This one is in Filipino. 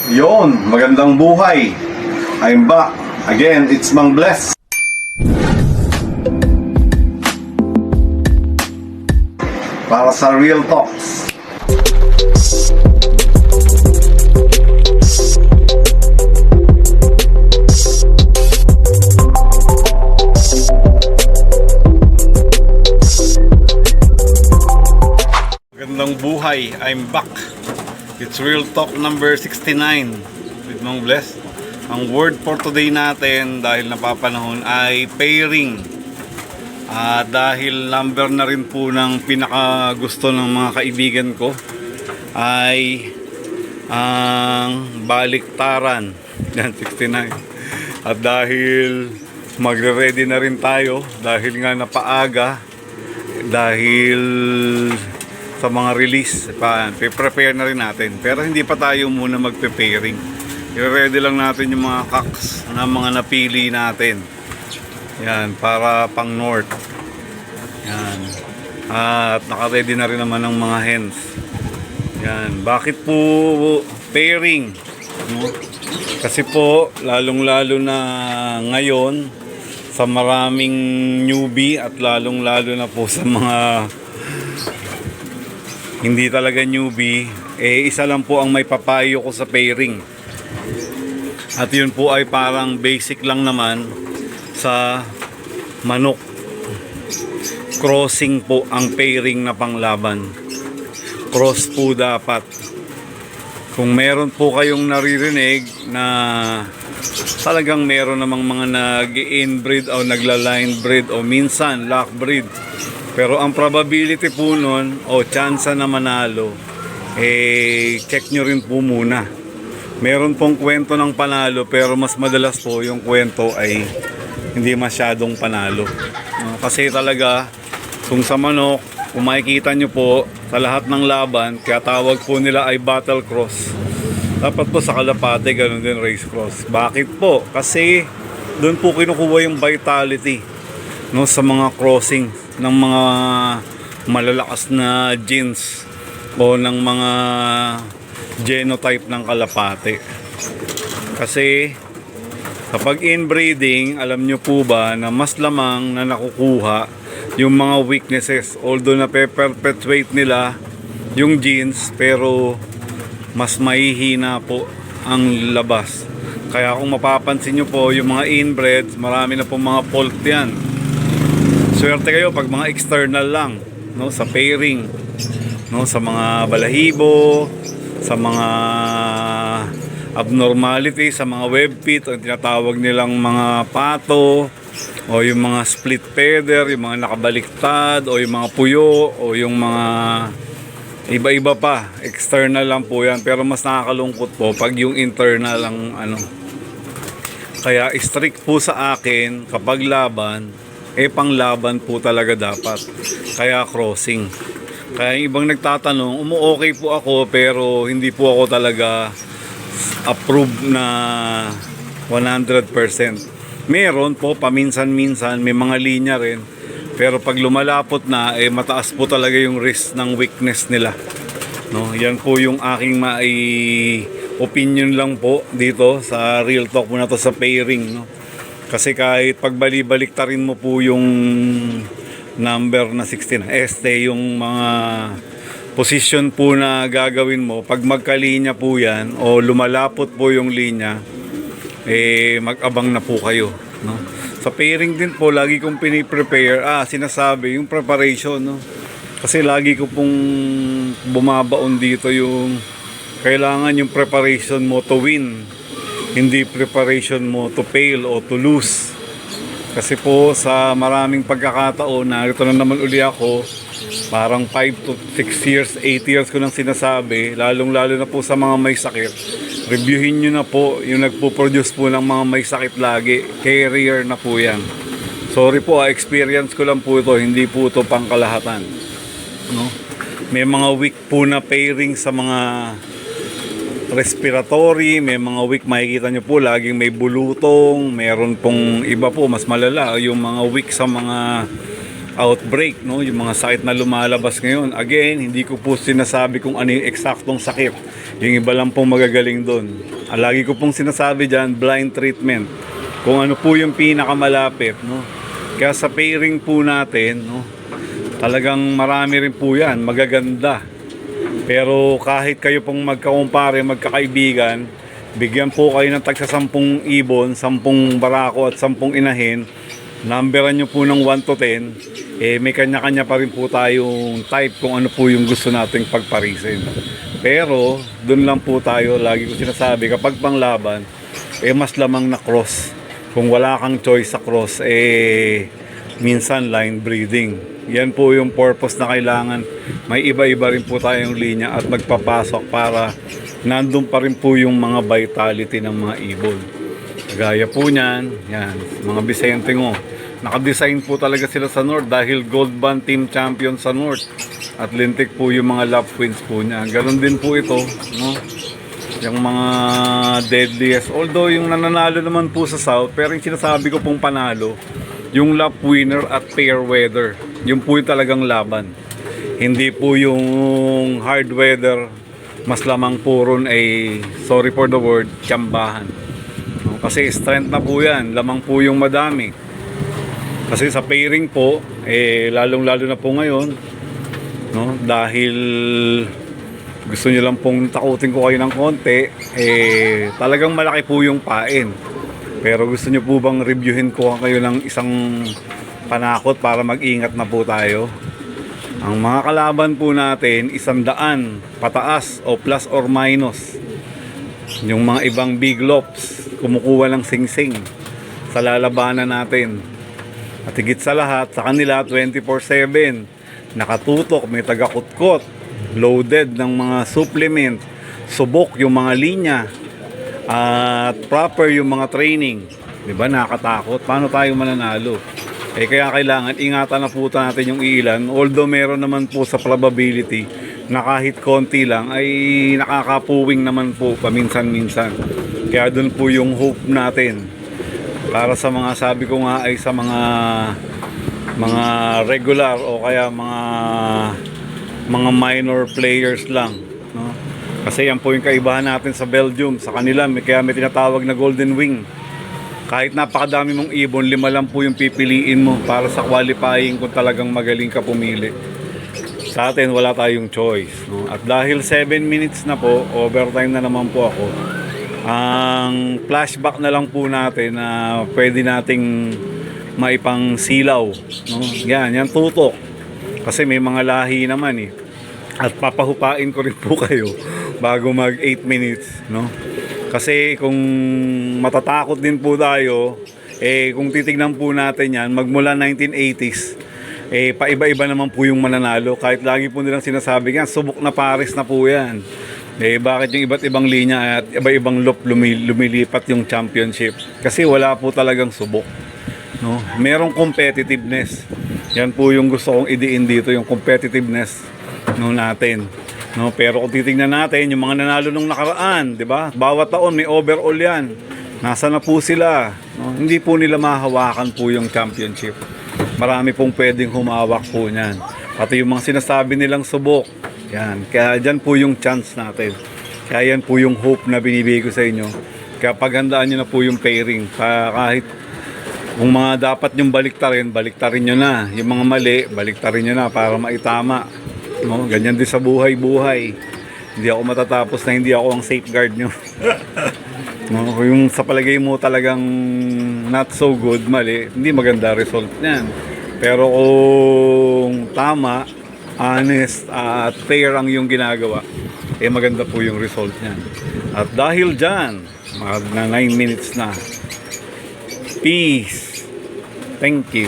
Yon, magandang buhay. I'm back. Again, it's Mang Bless. Para sa Real Talks. Magandang buhay, I'm back. It's Real Talk number 69 with Mang Bless. Ang word for today natin dahil napapanahon ay pairing. Dahil number na rin po ng pinaka gusto ng mga kaibigan ko ay ang baliktaran. Yan, 69. At dahil magre-ready na rin tayo dahil nga napaaga, dahil sa mga release, prepare na rin natin. Pero hindi pa tayo muna magpe-pairing. I-ready lang natin yung mga cocks na mga napili natin. Yan, para pang north. Yan. At naka-ready na rin naman ng mga hens. Yan. Bakit po pairing? No? Kasi po, lalong-lalo na ngayon, sa maraming newbie at lalong-lalo na po sa mga hindi talaga newbie, isa lang po ang may papayo ko sa pairing. At yun po ay parang basic lang naman sa manok. Crossing po ang pairing na panglaban. Cross po dapat. Kung meron po kayong naririnig na talagang meron namang mga nag-inbreed o nagla-line breed o minsan lock breed, pero ang probability po nun o chance na manalo, check nyo rin po muna. Meron pong kwento ng panalo pero mas madalas po yung kwento ay hindi masyadong panalo. Kasi talaga kung sa manok, kung makikita nyo po sa lahat ng laban, kaya tawag po nila ay battle cross. Dapat po sa kalapate ganun din race cross. Bakit po? Kasi doon po kinukuha yung vitality, no, sa mga crossing ng mga malalakas na genes o ng mga genotype ng kalapate. Kasi kapag inbreeding, alam nyo po ba na mas lamang na nakukuha yung mga weaknesses, although na perpetuate nila yung genes, pero mas mahihina po ang labas. Kaya kung mapapansin nyo po, yung mga inbreds, marami na po mga fault yan. Swerte kayo pag mga external lang, no, sa pairing, no, sa mga balahibo, sa mga abnormality, sa mga web pit, ang tinatawag nilang mga pato, o yung mga split feather, yung mga nakabaliktad, o yung mga puyo, o yung mga iba-iba pa. External lang po yan, pero mas nakakalungkot po pag yung internal ang ano. Kaya strict po sa akin kapag laban, panglaban po talaga dapat. Kaya crossing. Kaya yung ibang nagtatanong, okay po ako pero hindi po ako talaga approved na 100%. Meron po paminsan-minsan, may mga linya rin. Pero pag lumalapot na, mataas po talaga yung risk ng weakness nila. No, yan po yung aking opinion lang po dito sa Real Talk muna to sa pairing, no. Kasi kahit pagbali-baliktarin mo po yung number na 16, yung mga position po na gagawin mo, pag magkalinya po yan o lumalapot po yung linya, mag-abang na po kayo, no? Sa pairing din po, lagi kong piniprepare, sinasabi, yung preparation, no? Kasi lagi ko pong bumabaon dito yung kailangan yung preparation mo to win, hindi preparation mo to fail o to lose. Kasi po sa maraming pagkakataon, narito na naman uli ako, parang 5 to 6 years, 8 years ko nang sinasabi, lalong-lalo na po sa mga may sakit. Reviewin nyo na po yung nagpo-produce po ng mga may sakit lagi. Carrier na po yan. Sorry po, experience ko lang po ito, hindi po ito pangkalahatan. No? May mga weak po na pairing sa mga respiratory, may mga weak, makikita nyo po laging may bulutong, meron pong iba po mas malala, yung mga weak sa mga outbreak, no? Yung mga sakit na lumalabas ngayon. Again, hindi ko po sinasabi kung ano yung eksaktong sakit, yung iba lang pong magagaling doon. Lagi ko pong sinasabi dyan, blind treatment. Kung ano po yung pinakamalapit, no? Kaya sa pairing po natin, no, talagang marami rin po yan, magaganda. Pero kahit kayo pong magkakumpare, magkakaibigan, bigyan po kayo ng tagsa 10 ibon, 10 barako at 10 inahin, numberan nyo po ng 1 to 10, may kanya-kanya pa rin po tayong type kung ano po yung gusto nating pagparisin. Pero dun lang po tayo, lagi ko sinasabi, kapag panglaban, mas lamang na cross. Kung wala kang choice sa cross, minsan line breeding. Yan po yung purpose na kailangan. May iba-iba rin po tayong linya at magpapasok para nandun pa rin po yung mga vitality ng mga ibon. Gaya po niyan, yan, mga Vicente ngo. Nakadesign po talaga sila sa North dahil Gold Band Team Champion sa North. At lintik po yung mga lap queens po niya. Ganon din po ito, no? Yung mga deadliest. Although yung nananalo naman po sa South, pero yung sinasabi ko pong panalo, yung lap winner at fair weather. Yung po yung talagang laban. Hindi po yung hard weather, mas lamang po ron ay, sorry for the word, tsambahan. Kasi strength na po yan, lamang po yung madami. Kasi sa pairing po, lalong-lalo na po ngayon, no? Dahil gusto nyo lang pong takutin ko kayo ng konti, talagang malaki po yung pain. Pero gusto nyo po bang reviewin ko kayo ng isang panakot para mag-ingat na po tayo? Ang mga kalaban po natin, 100 pataas o plus or minus. Yung mga ibang big lops, kumukuha ng sing-sing sa lalabanan natin. At higit sa lahat, sa kanila 24/7, nakatutok, may taga-kutkot, loaded ng mga supplement, subok yung mga linya, at proper yung mga training. Diba, nakakatakot. Paano tayo mananalo? Kaya kailangan ingatan na po natin yung ilan. Although meron naman po sa probability na kahit konti lang ay nakakapuwing naman po paminsan-minsan. Kaya dun po yung hope natin. Para sa mga, sabi ko nga, ay sa mga regular o kaya mga minor players lang, no? Kasi yan po yung kaibahan natin sa Belgium. Sa kanila, kaya may tinatawag na golden wing. Kahit napakadami mong ibon, 5 lang po yung pipiliin mo para sa qualifying kung talagang magaling ka pumili. Sa atin, wala tayong choice, no? At dahil 7 minutes na po, overtime na naman po ako, ang flashback na lang po natin na pwede nating maipang silaw, no? Yan tutok. Kasi may mga lahi naman eh. At papahupain ko rin po kayo bago mag 8 minutes, no? Kasi kung matatakot din po tayo, kung titignan po natin yan, magmula 1980s, paiba-iba naman po yung mananalo. Kahit lagi po nilang sinasabi nga, subok na pares na po yan. Bakit yung iba't ibang linya at iba-ibang loop lumilipat yung championship? Kasi wala po talagang subok, no? Merong competitiveness. Yan po yung gusto kong idiin dito, yung competitiveness, no, natin, no? Pero kung titingnan natin yung mga nanalo nung nakaraan, di ba? Bawat taon may overall yan. Nasa na po sila, no? Hindi po nila mahawakan po yung championship. Marami pong pwedeng humawak po niyan. Pati yung mga sinasabi nilang subok. Yan. Kaya dyan po yung chance natin. Kaya yan po yung hope na binibigay ko sa inyo. Kaya paghandaan nyo na po yung pairing. Kahit kung mga dapat yung baliktarin nyo na. Yung mga mali, baliktarin nyo na para maitama. No? Ganyan din sa buhay-buhay. Hindi ako matatapos na hindi ako ang safeguard nyo. No? Yung sa palagay mo talagang not so good, mali, hindi maganda result niyan. Pero kung tama, honest at fair ang yung ginagawa, maganda po yung result niyan. At dahil dyan, na 9 minutes na. Peace. Thank you.